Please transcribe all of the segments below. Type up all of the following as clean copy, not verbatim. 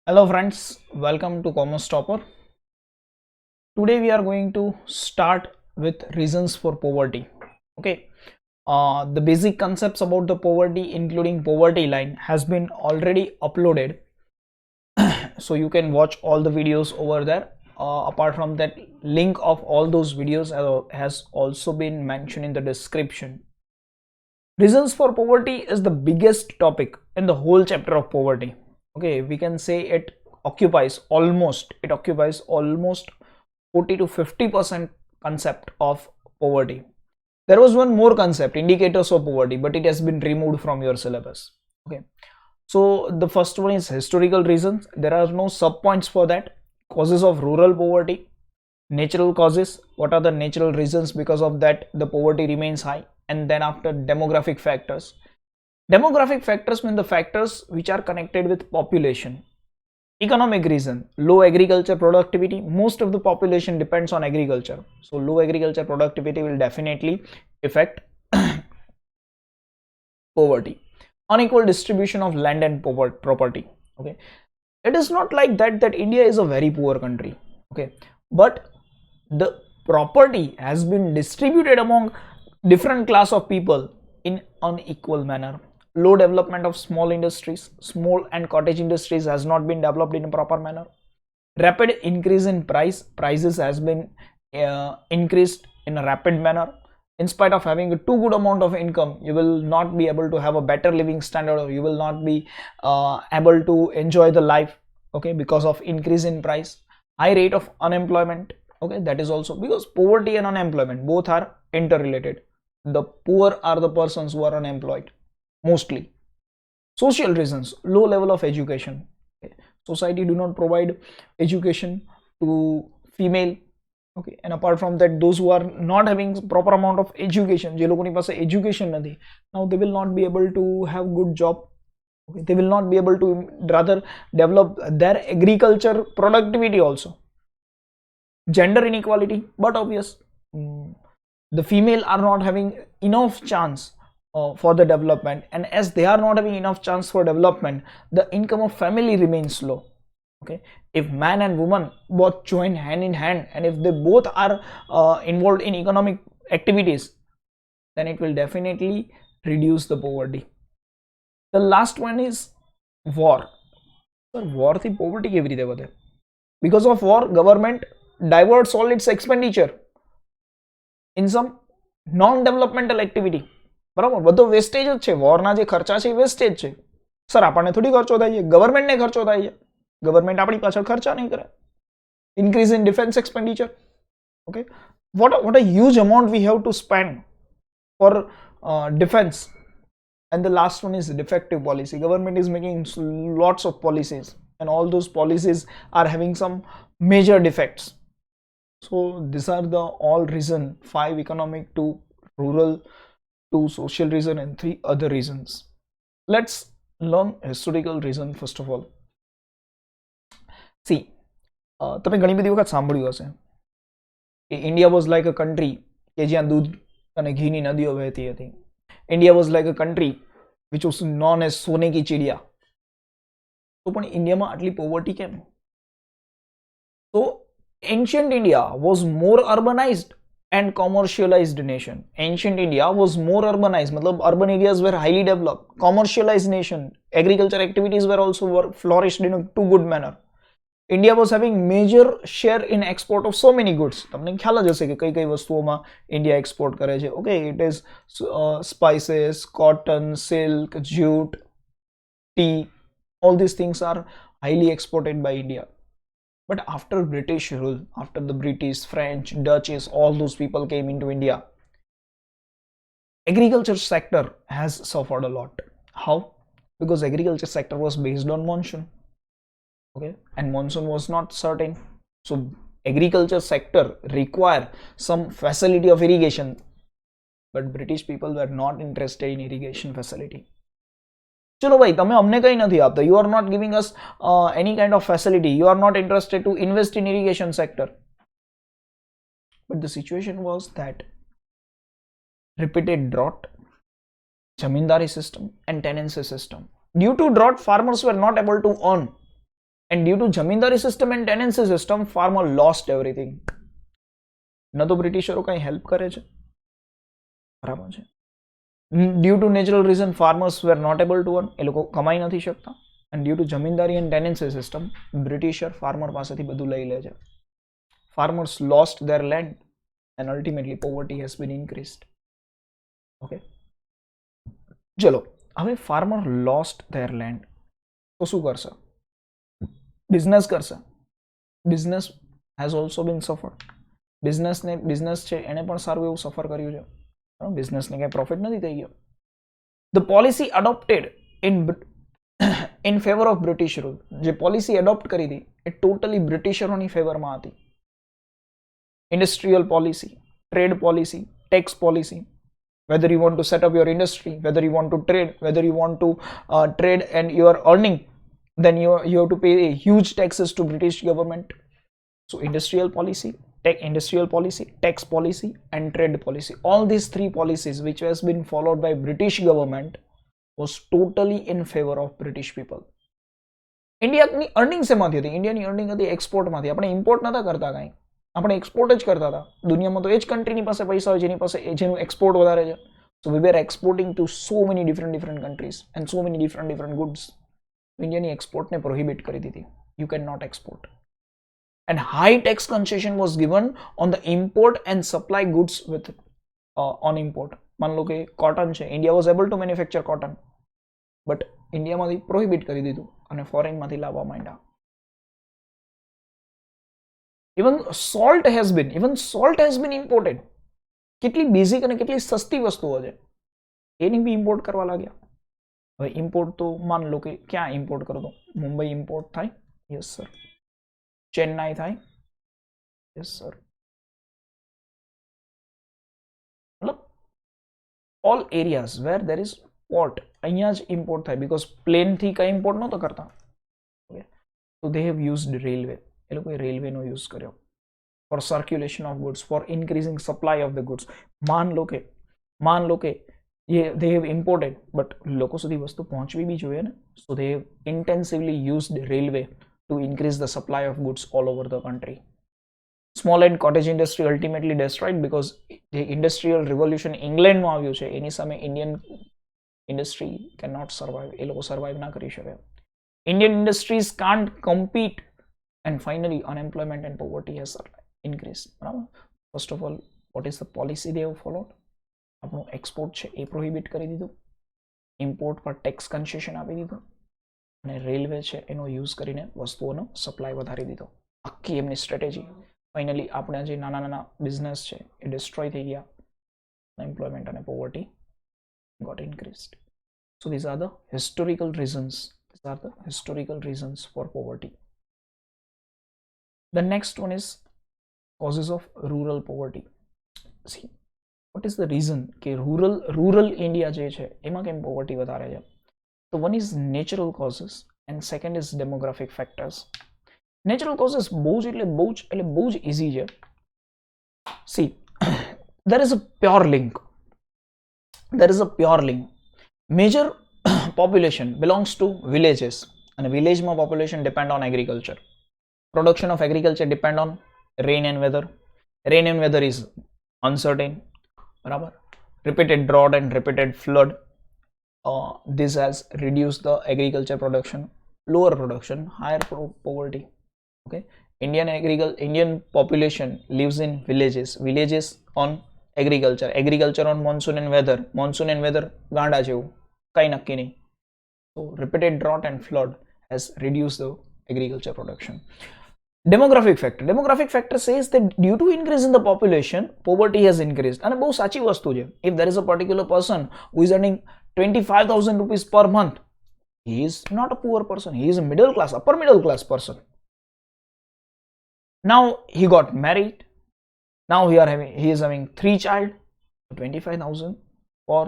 Hello friends, welcome to Commerce Topper. Today we are going to start with reasons for poverty. Okay, the basic concepts about the poverty, including poverty line, has been already uploaded, so you can watch all the videos over there. Apart from that, link of all those videos has also been mentioned in the description. Reasons for poverty is the biggest topic in the whole chapter of poverty. Okay, we can say it occupies almost 40 to 50% concept of poverty. There was one more concept, indicators of poverty, but it has been removed from your syllabus. Okay, so the first one is historical reasons. There are no sub points for that. Causes of rural poverty, natural causes, what are the natural reasons because of that the poverty remains high, and then after demographic factors. Demographic factors mean the factors which are connected with population. Economic reason, low agriculture productivity. Most of the population depends on agriculture, so low agriculture productivity will definitely affect poverty. Unequal distribution of land and property. Okay, it is not like that India is a very poor country. Okay, but the property has been distributed among different class of people in unequal manner. Low development of small industries, small and cottage industries has not been developed in a proper manner. Rapid increase in prices has been increased in a rapid manner. In spite of having a too good amount of income, you will not be able to have a better living standard, or you will not be able to enjoy the life, okay, because of increase in price. High rate of unemployment, okay, that is also because poverty and unemployment both are interrelated. The poor are the persons who are unemployed mostly. Social reasons, low level of education. Okay. Society do not provide education to female. Okay, and apart from that, those who are not having proper amount of education, જે લોકોની પાસે education નથી, now they will not be able to have good job. Okay, they will not be able to rather develop their agriculture productivity also. Gender inequality, but obvious, the female are not having enough chance for the development, and as they are not having enough chance for development, the income of family remains low. Okay, if man and woman both join hand in hand, and if they both are involved in economic activities, then it will definitely reduce the poverty. The last one is war. Sir, war થી poverty કેવી રીતે વધે? Because of war, government diverts all its expenditure in some non-developmental activity. બરાબર, બધો wastage જ છે. વોરના જે ખર્ચા છે એ વેસ્ટેજ છે. સર, આપણને થોડી ખર્ચો થાય છે, ગવર્મેન્ટને ખર્ચો થાય છે. ગવર્મેન્ટ આપણી પાછળ ખર્ચા નહીં કરે. Increase in defense expenditure. Okay, what a huge amount we have to spend for defense. And the last one is defective policy. Government is making lots of policies, and all those policies are having some major defects. So these are the all reason: 5 economic, 2 rural, 2 social reason, and 3 other reasons. Let's learn historical reason first of all. See, તમે ઘણી બધી વખત સાંભળ્યું હશે કે India was like a country કે જ્યાં દૂધ અને ઘીની નદીઓ વહેતી હતી. India was like a country which was known as સોને કી ચિડિયા. તો પણ ઇન્ડિયામાં આટલી પોવર્ટી કેમ? તો ancient India was more urbanised and commercialized nation. Ancient India was more urbanized, matlab urban areas were highly developed. Commercialized nation, agriculture activities were also flourished in a too good manner. India was having major share in export of so many goods. તમને ખ્યાલ જ હશે કે કઈ કઈ વસ્તુઓમાં India export કરે છે. Okay, it is spices, cotton, silk, jute, tea. All these things are highly exported by India. But after British rule, after the British, French, Dutch, all those people came into India, agriculture sector has suffered a lot. How? Because agriculture sector was based on monsoon. Okay, and monsoon was not certain. So agriculture sector require some facility of irrigation, but British people were not interested in irrigation facility. ચલો ભાઈ, તમે અમને કંઈ નથી આપતા. You are not giving us any kind of facility. You are not interested to invest in irrigation sector. But the situation was that repeated drought, zamindari system, and tenancy system. Due to drought, farmers were not able to earn. and due to zamindari system and tenancy system farmer lost everything. ન તો બ્રિટિશરો કઈ help કરે છે, બરાબર છે. Due to natural reason farmers were not able to earn, એ લોકો કમાઈ નથી શકતા. And due to zamindari and tenancy system britisher farmer પાસેથી બધું લઈ લે છે. Farmers lost their land and ultimately poverty has been increased. Okay, ચલો હવે ફાર્મર લોસ્ટ ધેર લેન્ડ તો શું કરશે? બિઝનેસ કરશે. Business has also been suffered. Business છે એને પણ સારું એવું સફર કર્યું છે. બિઝનેસને કંઈ પ્રોફિટ નથી થઈ ગયો. The policy adopted in favour of British rule, જે પોલિસી એડોપ્ટ કરી હતી એ ટોટલી બ્રિટિશરોની ફેવરમાં હતી. Industrial policy, trade policy, tax policy, whether you want to set up your industry, whether you want to trade, whether you want to trade and you are earning, then you have to pay huge taxes to British government. So industrial policy, tax policy and trade policy, all these three policies which has been followed by British government was totally in favor of British people. ઇન્ડિયાની earning શેમાંથી હતી? ઇન્ડિયાની earning હતી એક્સપોર્ટમાંથી. આપણે import નતા કરતા કાંઈ, આપણે export જ કરતા હતા. દુનિયામાં તો એ જ કન્ટ્રીની પાસે પૈસા હોય જેની પાસે જેનું એક્સપોર્ટ વધારે છે. So we were exporting to so many different countries and so many different goods. ઇન્ડિયાની એક્સપોર્ટને પ્રોહિબિટ કરી દીધી. You can not export. And high tax concession was given on the import and supply goods with on import. मान लो कि cotton છે, India was able to manufacture cotton, but India માંથી prohibit કરી દીધું અને foreign માંથી લાવવા માંડ્યા. even salt has been imported. કેટલી બેઝિક અને કેટલી સસ્તી વસ્તુઓ છે એની બી ઇમ્પોર્ટ કરવા લાગ્યા. હવે ઇમ્પોર્ટ તો માન લો કે ક્યાં ઇમ્પોર્ટ કરો તો મુંબઈ ઇમ્પોર્ટ થાય, યસ સર. ચેન્નાઈ થાય, યસ સર. મતલબ all areas where there is port અહીંયા જ ઇમ્પોર્ટ થાય, બીકોઝ પ્લેનથી કંઈ ઇમ્પોર્ટ નહોતો કરતા. ઓકે, તો દે હેવ યુઝડ રેલવે. એ લોકોએ રેલવેનો યુઝ કર્યો for circulation of goods, for increasing supply of the goods. માન લો કે they have imported, but લોકો સુધી વસ્તુ પહોંચવી બી જોઈએ ને. so they have intensively used railway to increase the supply of goods all over the country. Small and cottage industry ultimately destroyed because the industrial revolution England માં આવ્યું છે એની સામે Indian industry cannot survive. એ લોકો survive ના કરી શકે. Indian industries can't compete, and finally unemployment and poverty has increased. બરાબર. first of all, what is the policy they have followed? આપણું એક્સપોર્ટ છે એ પ્રોહિબિટ કરી દીધું, ઇમ્પોર્ટ પર ટેક્સ કન્સેશન આપી દીધું, અને રેલવે છે એનો યુઝ કરીને વસ્તુઓનો સપ્લાય વધારી દીધો. આખી એમની સ્ટ્રેટેજી. ફાઇનલી આપણે જે નાના બિઝનેસ છે એ ડિસ્ટ્રોય થઈ ગયા, એમ્પ્લોયમેન્ટ અને poverty got increased. So these are the historical reasons for poverty. The next one is causes of rural poverty. See what is the reason કે રૂરલ ઇન્ડિયા જે છે એમાં કેમ પોવર્ટી વધારે છે? તો one is natural causes and second is demographic factors. Natural causes બહુ જ ઇઝી છે. See there is a pure link. Major population belongs to villages, and villageમાં population depend on agriculture. Production of agriculture depend on rain and weather. Rain and weather is uncertain. બરાબર. repeated drought and repeated flood, this has reduced the agriculture production, lower production, higher poverty. Okay, Indian population lives in villages on agriculture on monsoon and weather ગાંડા જેવું કઈ નક્કી નહીં. so repeated drought and flood has reduced the agriculture production. Demographic factor says that due to increase in the population, poverty has increased. અને બહુ સાચી વસ્તુ છે. If there is a particular person who is earning 25,000 rupees per month, he is not a poor person. He is a upper middle class person. Now he got married. Now he is having 3 child. 25,000 for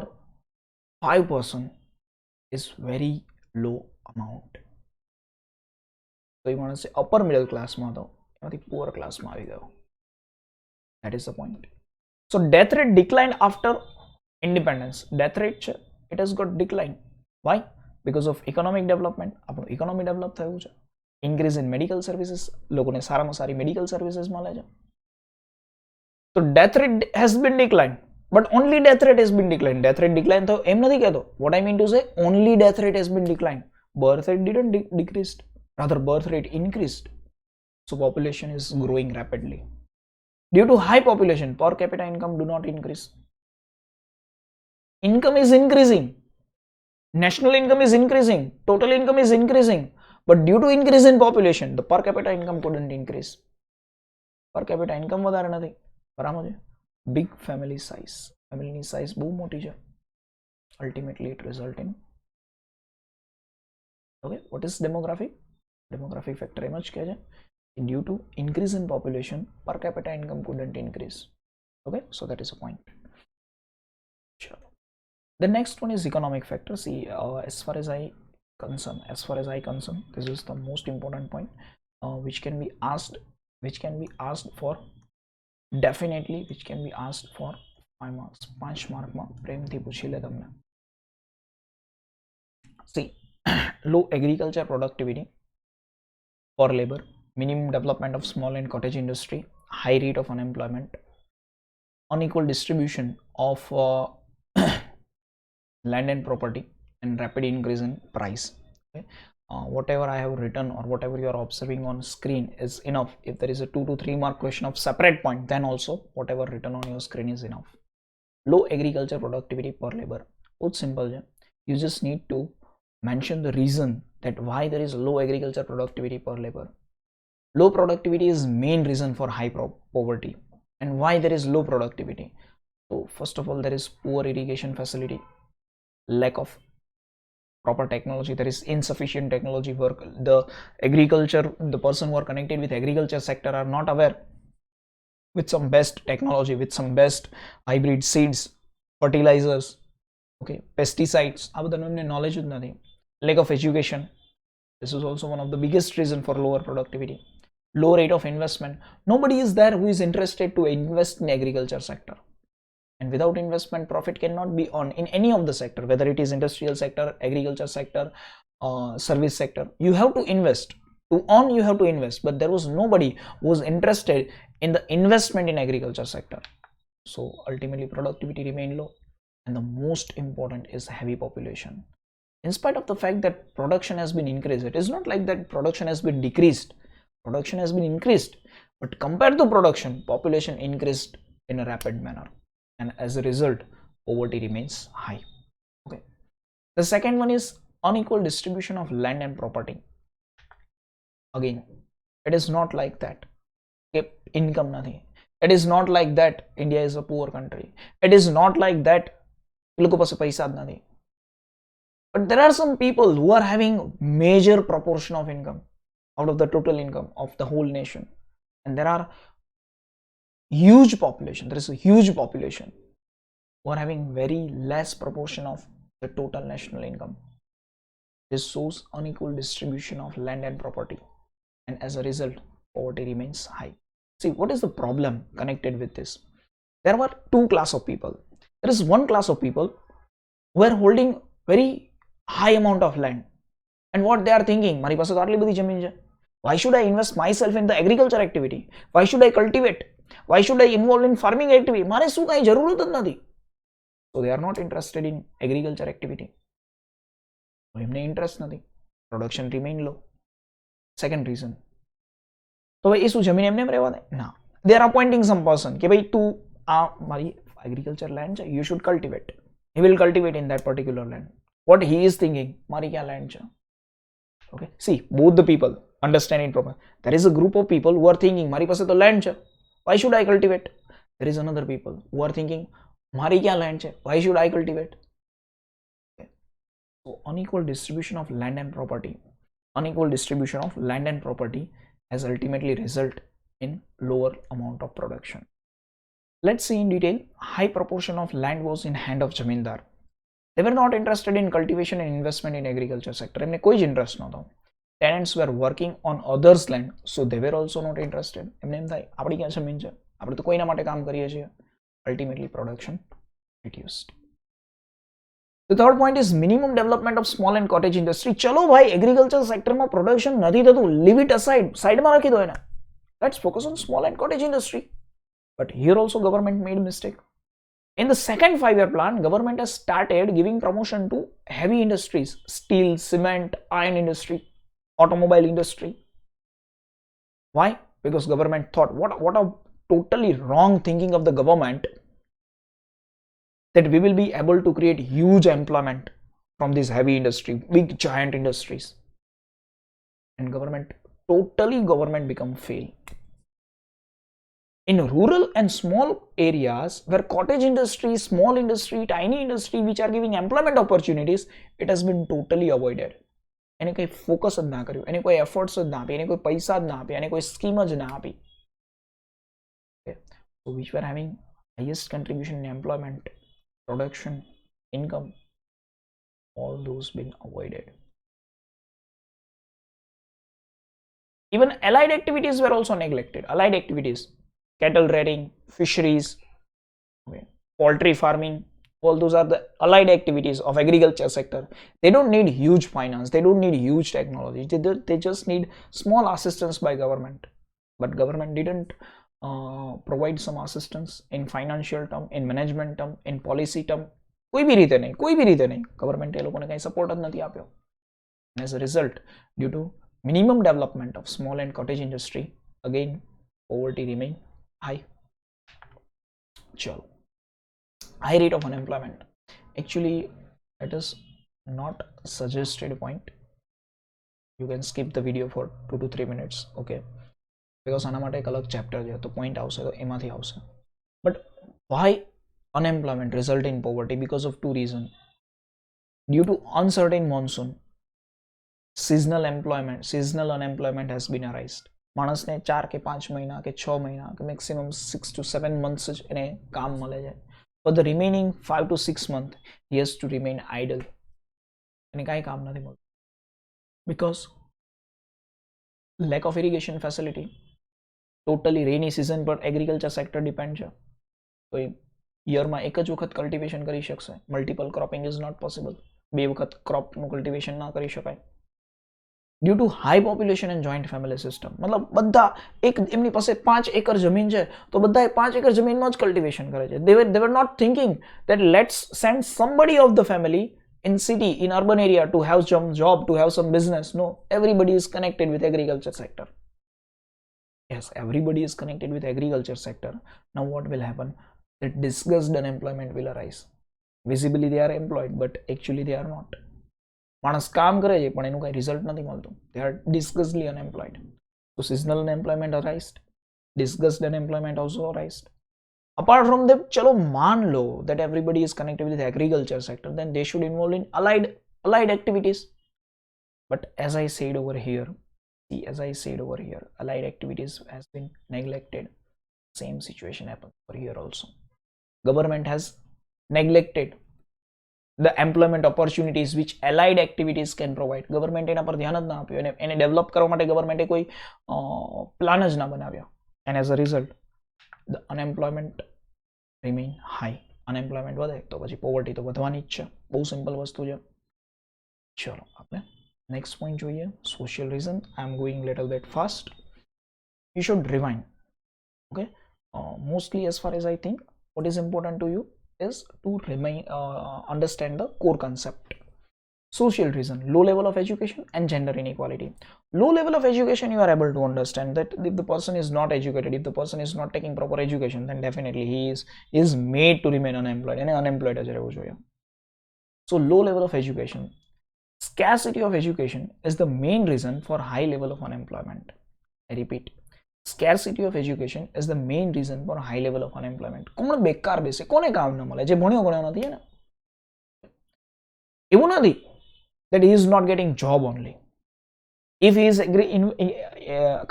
5 person is very low amount. તો એ માણસ upper middle ક્લાસમાં હતો, એમાંથી poor ક્લાસમાં આવી ગયો. That is the point. So death rate decline after independence. Death rate છે it has got decline. Why? Because of economic development. આપણું ઇકોનોમી ડેવલપ થયું છે. ઇન્ક્રીઝ ઇન મેડિકલ સર્વિસીસ, લોકોને સારામાં સારી મેડિકલ સર્વિસીસ મળે છે. તો death rate has been decline, but only death rate has been decline. Death rate decline થયો એમ નથી કહેતો. What I mean to say, only death rate has been decline. Birth rate didn't decreased, rather birth rate increased. So population is growing rapidly. Due to high population, per capita income do not increase. Income is increasing. National income is increasing. Total income is increasing. But due to increase in population, the per capita income couldn't increase. Per capita income વધારે નથી. બરાબર છે. Big family size. Family size બહુ મોટી છે. Ultimately it result in, okay, what is demography? Demographic factor એમ જ કહે છે. Due to increase in population, per capita income couldn't increase. Okay, so that is a point. Sure. The next one is economic factor. See, as far as I concern, this is the most important point, which can be asked for, definitely, which can be asked for 5 marks. 5 mark માં પ્રેમથી પૂછી લે તમને. See, low agriculture productivity per labor, minimum development of small and cottage industry, high rate of unemployment, unequal distribution of land and property, and rapid increase in price. Okay? Whatever I have written or whatever you are observing on screen is enough. If there is a 2 to 3 mark question of separate point, then also whatever written on your screen is enough. Low agriculture productivity per labor. Both simple. You just need to mention the reason that why there is low agriculture productivity per labor. Low productivity is main reason for high poverty. And why there is low productivity? So first of all, there is poor irrigation facility, lack of proper technology, there is insufficient technology work. The person who are connected with agriculture sector are not aware with some best technology, with some best hybrid seeds, fertilizers, okay, pesticides. આ બધાનું એમને knowledge જ નથી. Lack of education, this is also one of the biggest reason for lower productivity. Low rate of investment, nobody is there who is interested to invest in agriculture sector. And without investment, profit cannot be earned in any of the sector, whether it is industrial sector, agriculture sector, service sector. You have to invest. To earn, you have to invest. But there was nobody who was interested in the investment in agriculture sector. So ultimately, productivity remained low. And the most important is heavy population. In spite of the fact that production has been increased, it is not like that production has been decreased. Production has been increased. But compared to production, population increased in a rapid manner. And as a result, poverty remains high. Okay. The second one is unequal distribution of land and property. Again, it is not like that. Okay, income nothing. It is not like that India is a poor country. It is not like that લોકો પાસે પૈસા જ નથી. But there are some people who are having major proportion of income out of the total income of the whole nation. And there are huge population, there is a huge population who are having very less proportion of the total national income. This shows unequal distribution of land and property, and as a result, poverty remains high. See, what is the problem connected with this? There were two class of people. There is one class of people who are holding very high amount of land, and what they are thinking, મારી પાસે તો આટલી બધી જમીન છે, why should I invest myself in the agriculture activity? Why should I cultivate? Why should I involve in farming activity? મારે શું કાંઈ જરૂરત જ નથી. So they are not interested in agriculture activity. એમને ઇન્ટરેસ્ટ નથી. Production remain low. Second reason. તો એ શું જમીન એમને એમ રહેવા દે? ના. They are appointing some person કે ભાઈ તું આ મારી agriculture land છે, you should cultivate. He will cultivate in that particular land. What he is thinking, મારી ક્યાં land છે? Okay. See, both the people understand it properly. There is a group of people who are thinking, મારી પાસે તો land છે, why should I cultivate? There is another people who are thinking, મારી ક્યાં land છે, why should I cultivate? Okay. So unequal distribution of land and property, has ultimately result in lower amount of production. Let's see in detail. High proportion of land was in hand of zamindar. They were not interested in cultivation and investment in agriculture sector. એમને કોઈ જ interest નહોતો. Tenants were working on others' land, so they were also not interested. એમને એમ થાય આપણી ક્યાં જમીન છે, આપણે તો કોઈના માટે કામ કરીએ છીએ. Ultimately production reduced. The third point is minimum development of small and cottage industry. चलो भाई एग्रीकल्चर सेक्टर में प्रोडक्शन नहीं था तो leave it aside, साइड में रखी दो है ना. Let's focus on small and cottage industry. But here also government made mistake. In the second 5-year plan, government has started giving promotion to heavy industries, steel, cement, iron industry, automobile industry. Why? Because government thought, what a totally wrong thinking of the government, that we will be able to create huge employment from this heavy industry, big giant industries. And government become fail. In rural and small areas where cottage industry, small industry, tiny industry which are giving employment opportunities, it has been totally avoided. એને કોઈ focus જ ના કર્યું, એને કોઈ efforts જ ના આપી, એને કોઈ પૈસા જ ના આપી, એને કોઈ સ્કીમ જ ના આપી. So which were having highest contribution in employment, production, income, all those been avoided. Even allied activities were also neglected. Allied activities, cattle rearing, fisheries, okay, poultry farming, all those are the allied activities of agriculture sector. They don't need huge finance, they don't need huge technology, they just need small assistance by government. But government didn't provide some assistance in financial term, in management term, in policy term. કોઈ બી રીતે નહીં government એ લોકોને કંઈ support જ નથી આપ્યો. And as a result, due to minimum development of small and cottage industry, again poverty remain high. Chalo, high rate of unemployment. Actually, it is not suggested point. You can skip the video for 2 to 3 minutes, okay? Because આના માટે એક અલગ chapter છે, તો point આવશે તો એમાંથી આવશે. But why unemployment result in poverty? Because of two reasons. Due to uncertain monsoon, seasonal unemployment has been arised. માણસને 4 કે 5 મહિના કે 6 મહિના કે maximum 6 to 7 months જ એને કામ મળે છે. For the remaining 5 to 6 months, he has to remain idle. એને કાંઈ કામ નથી મળતું. Because lack of irrigation facility. Totally rainy season પર એગ્રીકલ્ચર સેક્ટર ડિપેન્ડ છે. તો યરમાં એક જ વખત કલ્ટિવેશન કરી શકશે. Multiple cropping is not possible. બે વખત ક્રોપનું કલ્ટિવેશન ના કરી શકાય. Due to high population and joint family system, મતલબ બધા એક એમની પાસે 5 એકર જમીન છે તો બધા 5 એકર જમીનમાં જ કલ્ટિવેશન કરે છે. they were not thinking that let's send somebody of the family in city, in urban area to have some job, to have some business. No, everybody is connected with agriculture sector. Yes, everybody is connected with agriculture sector. Now what will happen? That disguised unemployment will arise. Visibly they are employed, but actually they are not. માણસ કામ કરે છે પણ એનું કઈ result નથી મળતું. They are disguisedly unemployed. So seasonal unemployment arised, disguised unemployment also arised. Apart from that, chalo मान लो that everybody is connected with the agriculture sector, then they should involve in allied activities. But as I said over here, allied activities has been neglected. Same situation happens over here also. Government has neglected the employment opportunities which allied activities can provide. Government એના પર ધ્યાન જ ના આપ્યું, એને develop કરવા માટે ગવર્મેન્ટે કોઈ પ્લાન જ ના બનાવ્યો. And as a result, the unemployment remain high. Unemployment વધે તો પછી પોવર્ટી તો વધવાની જ છે. બહુ સિમ્પલ વસ્તુ છે. ચલો આપણે નેક્સ્ટ પોઈન્ટ જોઈએ. Social reason. I am going little bit fast. You should rewind. Okay, mostly as far as I think, what is important to you is to understand the core concept. Social reason, low level of education and gender inequality. Low level of education, you are able to understand that if the person is not educated, if the person is not taking proper education, then definitely he is made to remain unemployed, and unemployed as રહેવું જોઈએ. So low level of education, scarcity of education is the main reason for high level of unemployment. I repeat, scarcity of education is the main reason for high level of unemployment. કોણ બેકાર બેસે, કોને કામ ન મળે? જે ભણ્યો ગણ્યો નથી ને. એવું નથી that he is not getting job only. If he is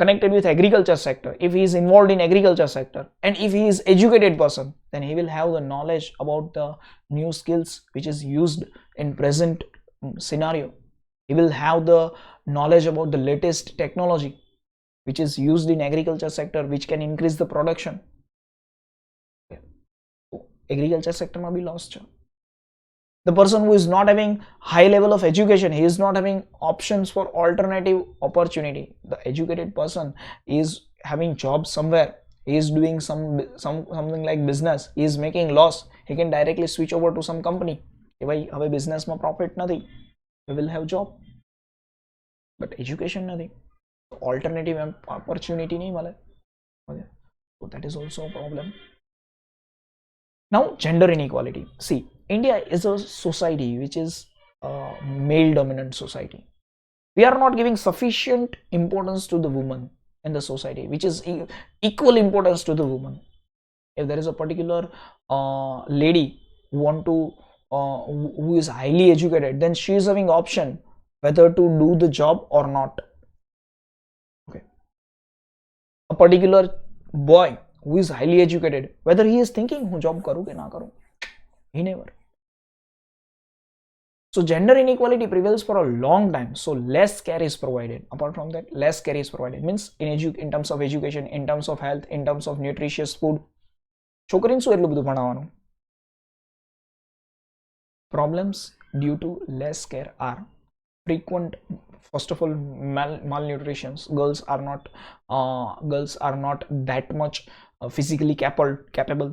connected with agriculture sector, if he is involved in agriculture sector, and if he is educated person, then he will have the knowledge about the new skills which is used in present scenario. He will have the knowledge about the latest technology which is used in agriculture sector, which can increase the production. Agriculture sector માં બી loss છે. The person who is not having high level of education, he is not having options for alternative opportunity. The educated person is having job somewhere, he is doing something like business, he is making loss, he can directly switch over to some company કે ભાઈ હવે બિઝનેસમાં profit નથી, we will have job, but education નથી, alternative opportunity નહીં મળે. Okay, so that is also a problem. Now, gender inequality. See, India is a society which is a male dominant society. We are not giving sufficient importance to the woman in the society, which is equal importance to the woman. If there is a particular lady who is highly educated, then she is having option whether to do the job or not. Okay. A particular boy who is highly educated, whether he is thinking હું job કરું કે ના કરું, he never. So gender inequality prevails for a long time, so less care is provided. Apart from that, less care is provided means in terms of education, in terms of health, in terms of nutritious food. છોકરીને શું એટલું બધું ભણાવવાનું? Problems due to less care are frequent. First of all, malnutrition. Girls are not that much physically capable.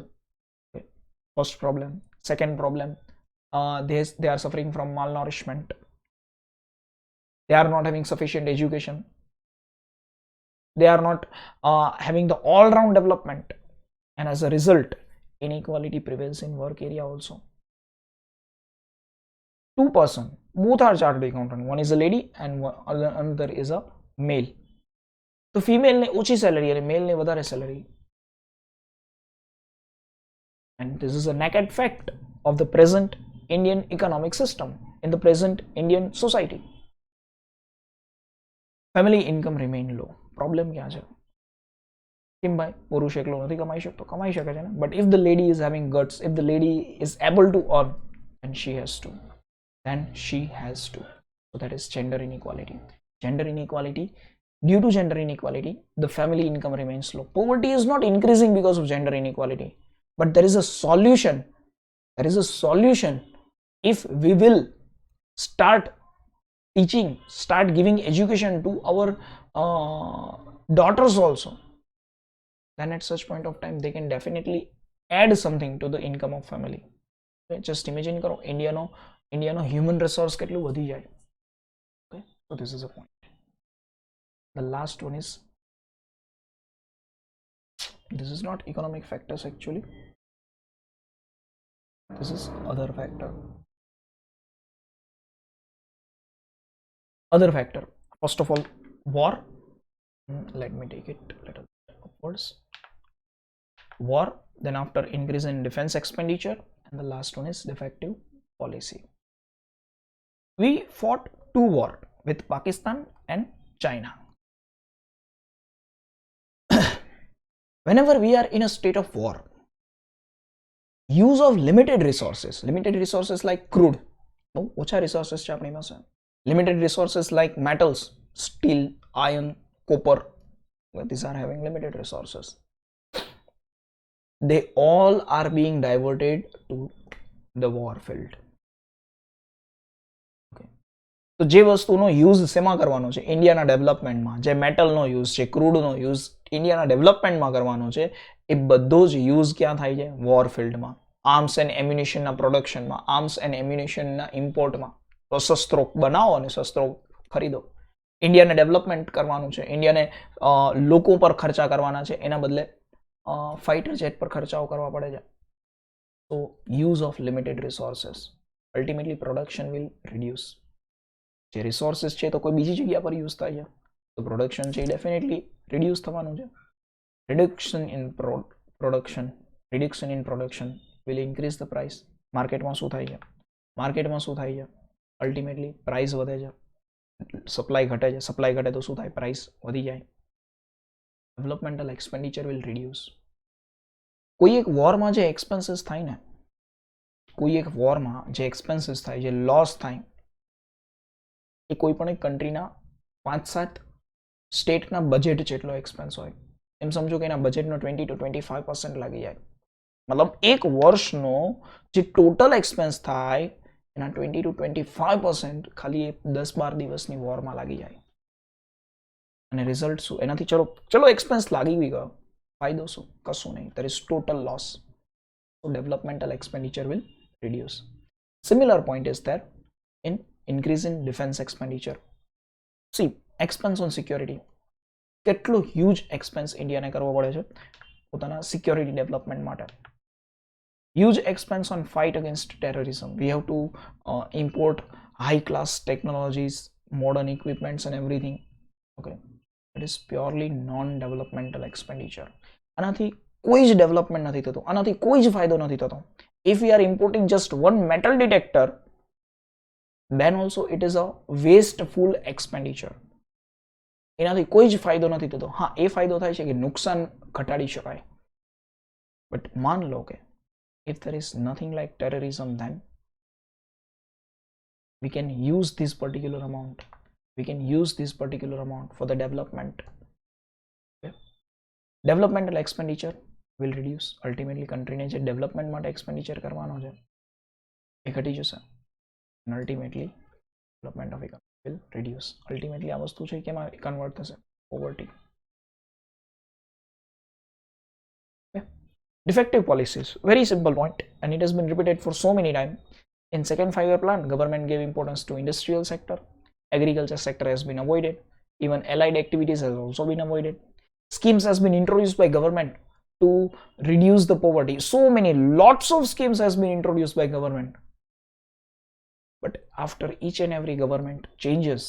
Okay. First problem. Second problem, they are suffering from malnourishment. They are not having sufficient education. They are not having the all-round development, and as a result, inequality prevails in work area also. Two person, both are chartered accountant, one is a lady and another is a male. तो female ने ऊंची salary और male ने વધારે salary. And this is a naked fact of the present Indian economic system, in the present Indian society. Family income remain low. Problem क्या है? કેમ ભાઈ પુરુષ એકલો નથી કમાઈ શકતો? કમાઈ શકે છે ને, but if the lady is having guts, if the lady is able to earn, then she has to. So that is gender inequality. Due to gender inequality, the family income remains low. Poverty is not increasing because of gender inequality, but there is a solution. If we will start teaching, start giving education to our daughters also, then at such point of time they can definitely add something to the income of family. Okay? Just imagine karo Indiano human resource કેટલું વધી જાય. Okay, so this is a point. The last one is, this is not economic factors actually, this is other factor. First of all, war. Let me take it a little upwards. War, then after increase in defense expenditure, and the last one is defective policy. We fought two wars with Pakistan and China. Whenever we are in a state of war, use of limited resources like crude, ocha resources છે આપણી પાસે, limited resources like metals, steel, iron, copper, these are having limited resources. They all are being diverted to the war field. તો જે વસ્તુનો use શેમાં કરવાનો છે? ઇન્ડિયાના ડેવલપમેન્ટમાં. જે મેટલનો યુઝ છે, ક્રૂડનો યુઝ ઇન્ડિયાના ડેવલપમેન્ટમાં કરવાનો છે, એ બધો જ યુઝ ક્યાં થાય છે? વોર ફિલ્ડમાં. આર્મ્સ એન્ડ એમ્યુનિશનના પ્રોડક્શનમાં, આર્મ્સ એન્ડ એમ્યુનિશનના ઇમ્પોર્ટમાં. તો શસ્ત્રો બનાવો અને શસ્ત્રો ખરીદો. ઇન્ડિયાને ડેવલપમેન્ટ કરવાનું છે, ઇન્ડિયાને લોકો પર ખર્ચા કરવાના છે, એના બદલે ફાઇટર જેટ પર ખર્ચાઓ કરવા પડે છે. તો use of limited resources, ultimately production will reduce. જે રિસોર્સિસ છે તો કોઈ બીજી જગ્યા પર યુઝ થાય છે, તો પ્રોડક્શન છે એ ડેફિનેટલી રિડ્યુસ થવાનું છે. Reduction in production will increase the price. માર્કેટમાં શું થાય છે? અલ્ટિમેટલી પ્રાઇસ વધે છે, સપ્લાય ઘટે છે. સપ્લાય ઘટે તો શું થાય? પ્રાઇસ વધી જાય. Developmental expenditure will reduce. કોઈ એક વોરમાં જે એક્સપેન્સીસ થાય ને, જે લોસ થાય, એ કોઈ પણ એક કન્ટ્રીના 5-7 સ્ટેટના બજેટ જેટલો એક્સપેન્સ હોય. એમ સમજો કે એના બજેટનો 20 to 25% લાગી જાય. મતલબ એક વર્ષનો જે ટોટલ એક્સપેન્સ થાય એના 20 to 25% ખાલી 10-12 દિવસની વોરમાં લાગી જાય. અને રિઝલ્ટ શું? એનાથી ચલો એક્સપેન્સ લાગી બી ગયો, ફાયદો શું? કશું નહીં. there is total loss. So developmental expenditure will reduce. Similar point is there in increase in defense expenditure. See, expense on security. કેટલું હ્યુજ એક્સપેન્સ ઇન્ડિયાને કરવો પડે છે પોતાના સિક્યોરિટી ડેવલપમેન્ટ માટે. Huge expense on fight against terrorism. We have to import high class technologies, modern equipments and everything. Okay, it is purely non-developmental expenditure. આનાથી કોઈ જ development નથી થતું, આનાથી કોઈ જ ફાયદો નથી થતો. If we are importing just one metal detector, then also it is a wasteful expenditure. એનાથી કોઈ જ ફાયદો નથી થતો. હા, એ ફાયદો થાય છે કે નુકસાન ઘટાડી શકાય. બટ માન લો કે if there is nothing like terrorism, then we can use this particular amount. We can use this particular amount for the development. Okay? Developmental expenditure will reduce. Ultimately, country ne je development માટે expenditure કરવાનો છે એ ઘટી જશે. And ultimately, development of economy will reduce. Ultimately, આ વસ્તુ છે કેમાં convert થશે? Poverty. Defective policies, very simple point, and it has been repeated for so many times. In second 5-year plan, government gave importance to industrial sector, agriculture sector has been avoided, even allied activities has also been avoided. Schemes has been introduced by government to reduce the poverty. So many, lots of schemes has been introduced by government. But after each and every government changes,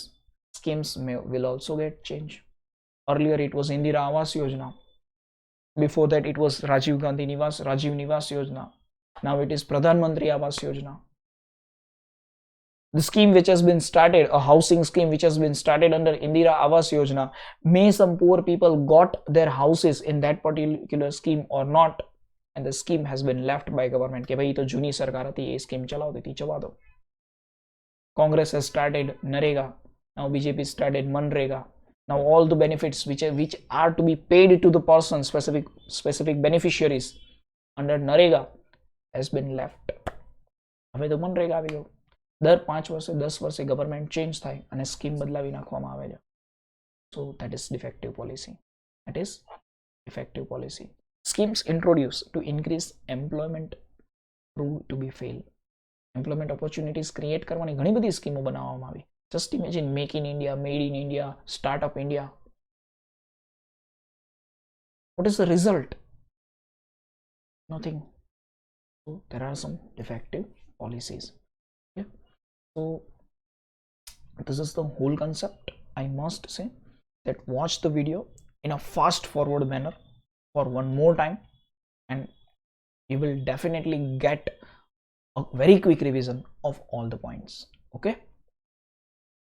schemes will also get changed. Earlier it was Indira Awas Yojana. Before that, it was Rajiv Nivas Yojana. Now it is Pradhan Mantri Awas Yojana. The scheme which has been started, a housing scheme which has been started under Indira Awas Yojana, may some poor people got their houses in that particular scheme or not, and the scheme has been left by government. કે ભાઈ તો જૂની સરકાર હતી એ scheme ચલાવતી હતી, જવા દો. Congress has started Narega. Now BJP started Manrega. Now all the benefits which are to be paid to the person, specific beneficiaries under Narega has been left. હવે તો મનરેગા આવી ગયું. દર 5 વર્ષે 10 વર્ષે ગવર્મેન્ટ ચેન્જ થાય અને સ્કીમ બદલાવી નાખવામાં આવે છે. So that is defective policy. That is defective policy. Schemes introduced to increase employment proved to be fail. Employment opportunities create કરવાની ઘણી બધી સ્કીમો બનાવવામાં આવી. Just imagine Make in India, Made in India, Startup India. What is the result? Nothing. So there are some defective policies. Okay? So this is the whole concept. I must say that watch the video in a fast forward manner for one more time, and you will definitely get a very quick revision of all the points. Okay.